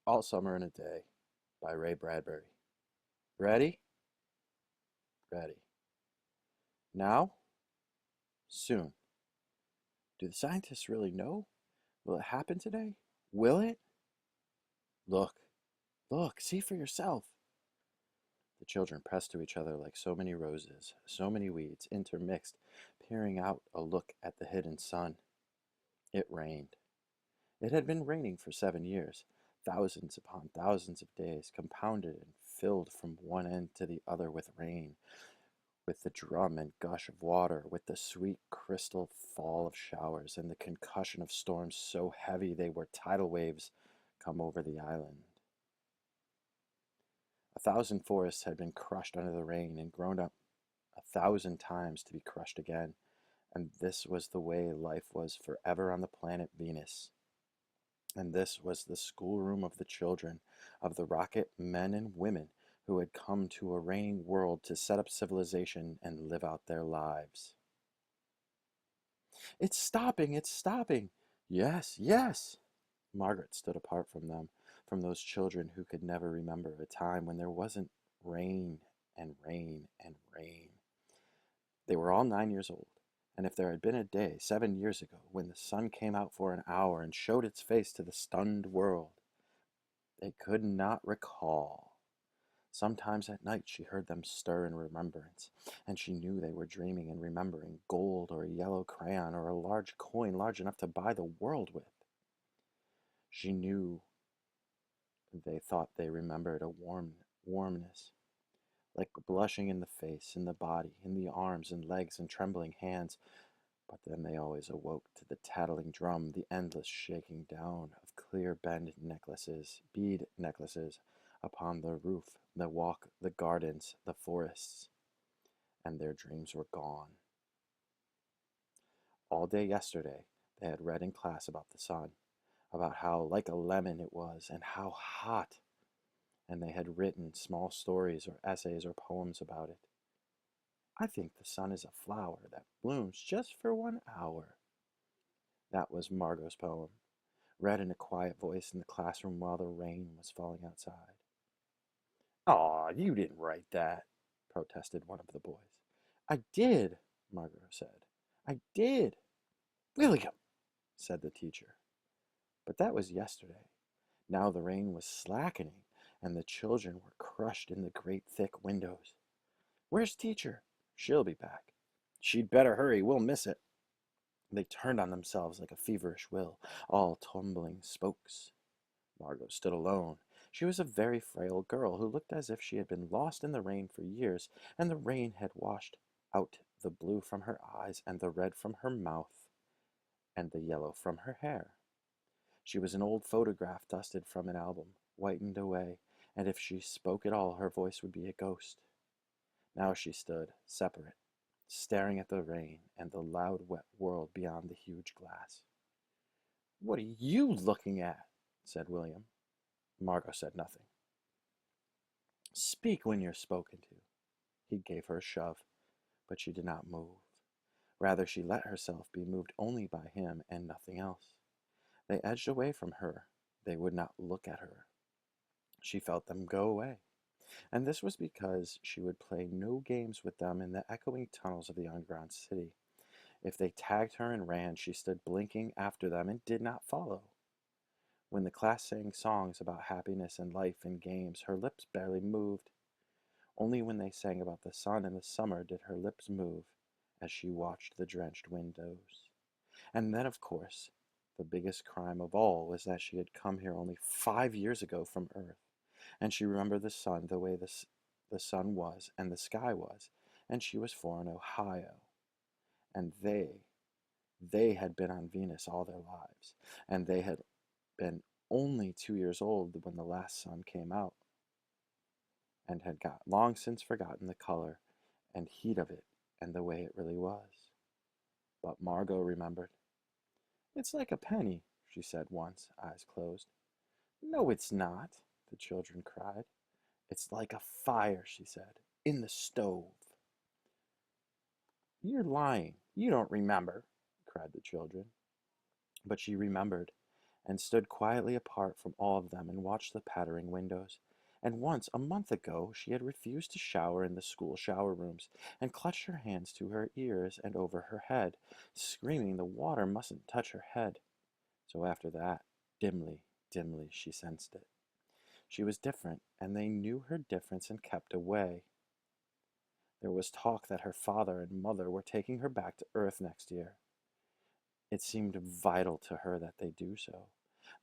All Summer in a Day by Ray Bradbury. Ready? Ready. Now? Soon. Do the scientists really know? Will it happen today? Will it? Look, look, see for yourself. The children pressed to each other like so many roses, so many weeds, intermixed, peering out a look at the hidden sun. It rained. It had been raining for 7 years, thousands upon thousands of days, compounded and filled from one end to the other with rain, with the drum and gush of water, with the sweet crystal fall of showers, and the concussion of storms so heavy they were tidal waves come over the island. 1,000 forests had been crushed under the rain and grown up 1,000 times to be crushed again, and this was the way life was forever on the planet Venus. And this was the schoolroom of the children of the rocket men and women who had come to a raining world to set up civilization and live out their lives. It's stopping! It's stopping! Yes, yes! Margaret stood apart from them, from those children who could never remember a time when there wasn't rain and rain and rain. They were all 9 years old, and if there had been a day 7 years ago when the sun came out for an hour and showed its face to the stunned world, they could not recall. Sometimes at night she heard them stir in remembrance, and she knew they were dreaming and remembering gold or a yellow crayon or a large coin large enough to buy the world with. She knew they thought they remembered a warmness, like blushing in the face, in the body, in the arms and legs and trembling hands. But then they always awoke to the tattling drum, the endless shaking down of clear bead necklaces upon the roof, the walk, the gardens, the forests, and their dreams were gone. All day yesterday they had read in class about the sun, about how like a lemon it was, and how hot, and they had written small stories or essays or poems about it. I think the sun is a flower that blooms just for 1 hour. That was Margot's poem, read in a quiet voice in the classroom while the rain was falling outside. Aw, you didn't write that, protested one of the boys. I did, Margot said. I did. William, said the teacher. But that was yesterday. Now the rain was slackening, and the children were crushed in the great thick windows. Where's teacher? She'll be back. She'd better hurry, we'll miss it. They turned on themselves like a feverish will, all tumbling spokes. Margot stood alone. She was a very frail girl who looked as if she had been lost in the rain for years, and the rain had washed out the blue from her eyes, and the red from her mouth, and the yellow from her hair. She was an old photograph dusted from an album, whitened away, and if she spoke at all, her voice would be a ghost. Now she stood, separate, staring at the rain and the loud, wet world beyond the huge glass. What are you looking at? Said William. Margot said nothing. Speak when you're spoken to. He gave her a shove, but she did not move. Rather, she let herself be moved only by him and nothing else. They edged away from her. They would not look at her. She felt them go away, and this was because she would play no games with them in the echoing tunnels of the underground city. If they tagged her and ran, she stood blinking after them and did not follow. When the class sang songs about happiness and life and games, her lips barely moved. Only when they sang about the sun and the summer did her lips move as she watched the drenched windows. And then, of course, the biggest crime of all was that she had come here only 5 years ago from Earth, and she remembered the sun the way the sun was and the sky was, and she was born in Ohio. And they had been on Venus all their lives, and they had been only 2 years old when the last sun came out, and had got long since forgotten the color and heat of it and the way it really was. But Margot remembered. It's like a penny, she said once, eyes closed. No, it's not, the children cried. It's like a fire, she said, in the stove. You're lying. You don't remember, cried the children. But she remembered, and stood quietly apart from all of them and watched the pattering windows. And once, a month ago, she had refused to shower in the school shower rooms and clutched her hands to her ears and over her head, screaming the water mustn't touch her head. So after that, dimly, dimly, she sensed it. She was different, and they knew her difference and kept away. There was talk that her father and mother were taking her back to Earth next year. It seemed vital to her that they do so,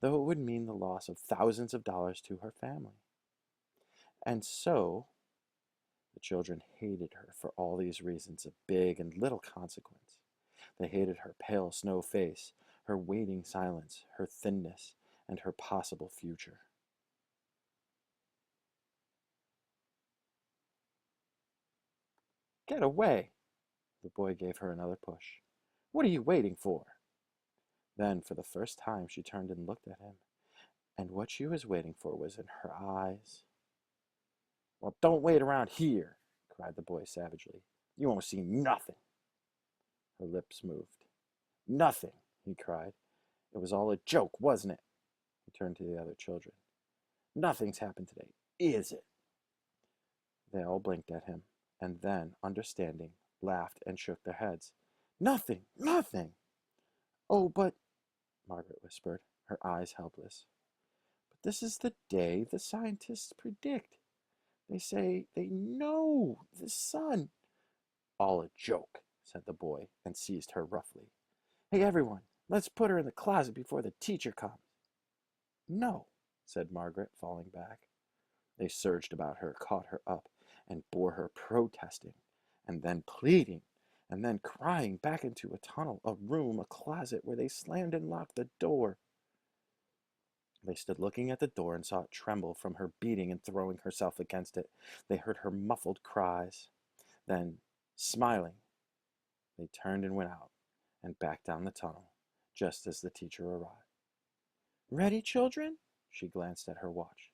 though it would mean the loss of thousands of dollars to her family. And so, the children hated her for all these reasons of big and little consequence. They hated her pale snow face, her waiting silence, her thinness, and her possible future. Get away! The boy gave her another push. What are you waiting for? Then, for the first time, she turned and looked at him, and what she was waiting for was in her eyes. Well, don't wait around here, cried the boy savagely. You won't see nothing. Her lips moved. Nothing, he cried. It was all a joke, wasn't it? He turned to the other children. Nothing's happened today, is it? They all blinked at him, and then, understanding, laughed and shook their heads. Nothing, nothing. Oh, but, Margaret whispered, her eyes helpless. But this is the day the scientists predict. They say they know the sun. All a joke, said the boy, and seized her roughly. Hey, everyone, let's put her in the closet before the teacher comes. No, said Margaret, falling back. They surged about her, caught her up, and bore her protesting, and then pleading, and then crying back into a tunnel, a room, a closet, where they slammed and locked the door. They stood looking at the door and saw it tremble from her beating and throwing herself against it. They heard her muffled cries. Then, smiling, they turned and went out and back down the tunnel, just as the teacher arrived. Ready, children? She glanced at her watch.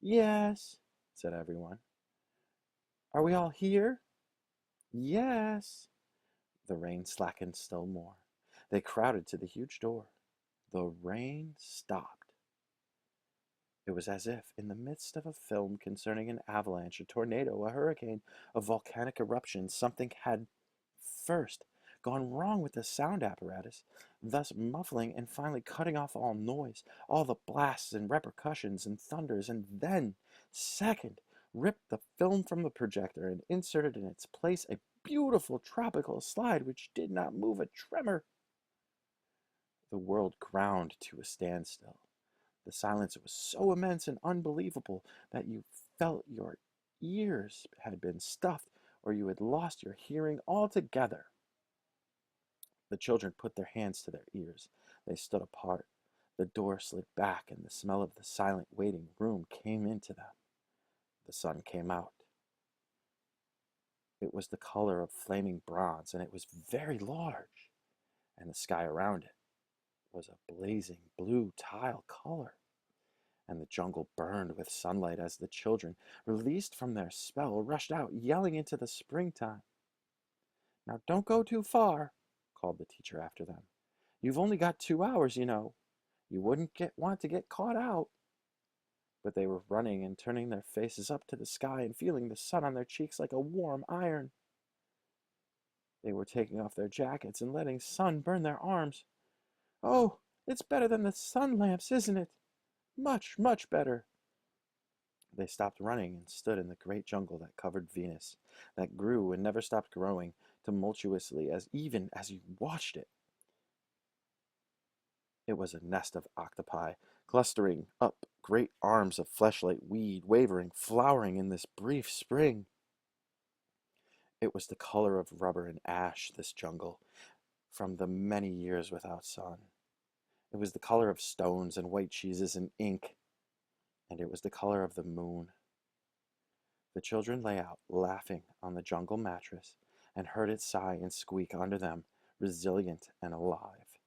Yes, said everyone. Are we all here? Yes. The rain slackened still more. They crowded to the huge door. The rain stopped. It was as if, in the midst of a film concerning an avalanche, a tornado, a hurricane, a volcanic eruption, something had first gone wrong with the sound apparatus, thus muffling and finally cutting off all noise, all the blasts and repercussions and thunders, and then, second, ripped the film from the projector and inserted in its place a beautiful tropical slide which did not move a tremor. The world ground to a standstill. The silence was so immense and unbelievable that you felt your ears had been stuffed or you had lost your hearing altogether. The children put their hands to their ears. They stood apart. The door slid back and the smell of the silent waiting room came into them. The sun came out. It was the color of flaming bronze, and it was very large, and the sky around it was a blazing blue tile color, and the jungle burned with sunlight as the children, released from their spell, rushed out, yelling into the springtime. Now don't go too far, called the teacher after them. You've only got 2 hours, you know. You wouldn't want to get caught out. But they were running and turning their faces up to the sky and feeling the sun on their cheeks like a warm iron. They were taking off their jackets and letting sun burn their arms. Oh, it's better than the sun lamps, isn't it? Much, much better. They stopped running and stood in the great jungle that covered Venus, that grew and never stopped growing tumultuously even as you watched it. It was a nest of octopi, clustering up great arms of fleshlight weed, wavering, flowering in this brief spring. It was the color of rubber and ash, this jungle, from the many years without sun. It was the color of stones and white cheeses and ink, and it was the color of the moon. The children lay out, laughing, on the jungle mattress, and heard it sigh and squeak under them, resilient and alive.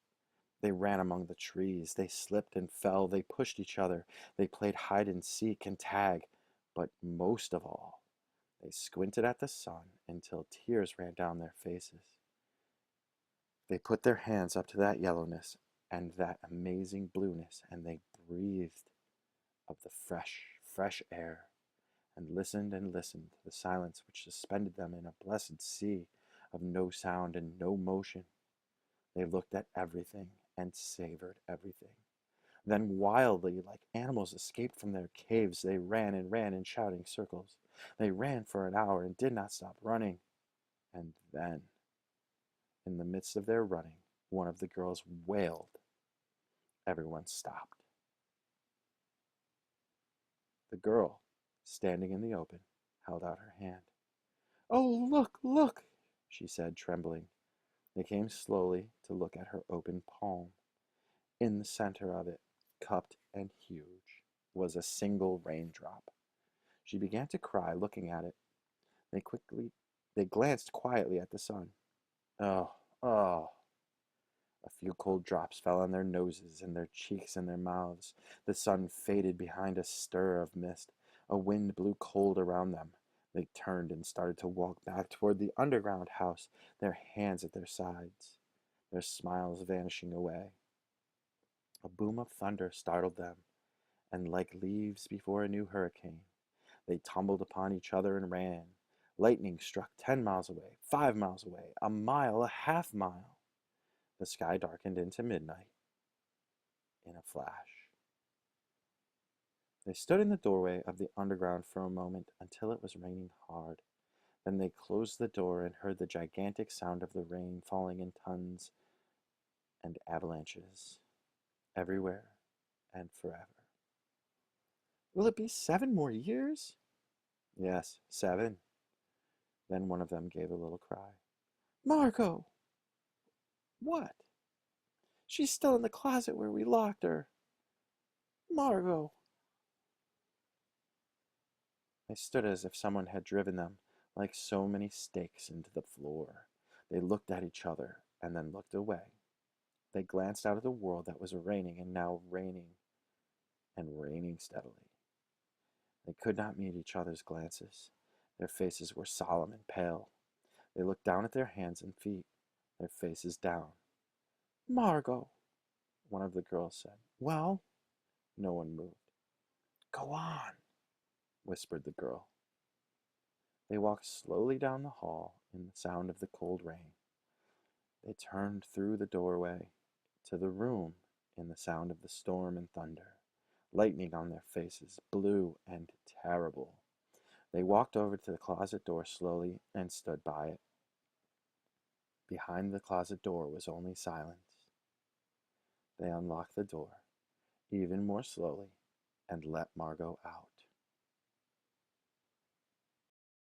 They ran among the trees, they slipped and fell, they pushed each other, they played hide and seek and tag, but most of all, they squinted at the sun until tears ran down their faces. They put their hands up to that yellowness and that amazing blueness, and they breathed of the fresh air, and listened to the silence which suspended them in a blessed sea of no sound and no motion. They looked at everything and savored everything. Then wildly, like animals escaped from their caves, they ran in shouting circles. They ran for an hour and did not stop running. And then, in the midst of their running, one of the girls wailed. Everyone stopped. The girl, standing in the open, held out her hand. "Oh, look, look!" she said, trembling. They came slowly to look at her open palm. In the center of it, cupped and huge, was a single raindrop. She began to cry, looking at it. They glanced quietly at the sun. Oh, oh. A few cold drops fell on their noses and their cheeks and their mouths. The sun faded behind a stir of mist. A wind blew cold around them. They turned and started to walk back toward the underground house, their hands at their sides, their smiles vanishing away. A boom of thunder startled them, and like leaves before a new hurricane, they tumbled upon each other and ran. Lightning struck 10 miles away, 5 miles away, a mile, a half mile. The sky darkened into midnight in a flash. They stood in the doorway of the underground for a moment until it was raining hard. Then they closed the door and heard the gigantic sound of the rain falling in tons and avalanches everywhere and forever. "Will it be 7 more years?" "Yes, 7." Then one of them gave a little cry. "Margot!" "What?" "She's still in the closet where we locked her. Margot!" They stood as if someone had driven them like so many stakes into the floor. They looked at each other and then looked away. They glanced out at the world that was raining and now raining and raining steadily. They could not meet each other's glances. Their faces were solemn and pale. They looked down at their hands and feet, their faces down. "Margot," one of the girls said. "Well?" No one moved. "Go on," whispered the girl. They walked slowly down the hall in the sound of the cold rain. They turned through the doorway to the room in the sound of the storm and thunder, lightning on their faces, blue and terrible. They walked over to the closet door slowly and stood by it. Behind the closet door was only silence. They unlocked the door, even more slowly, and let Margot out.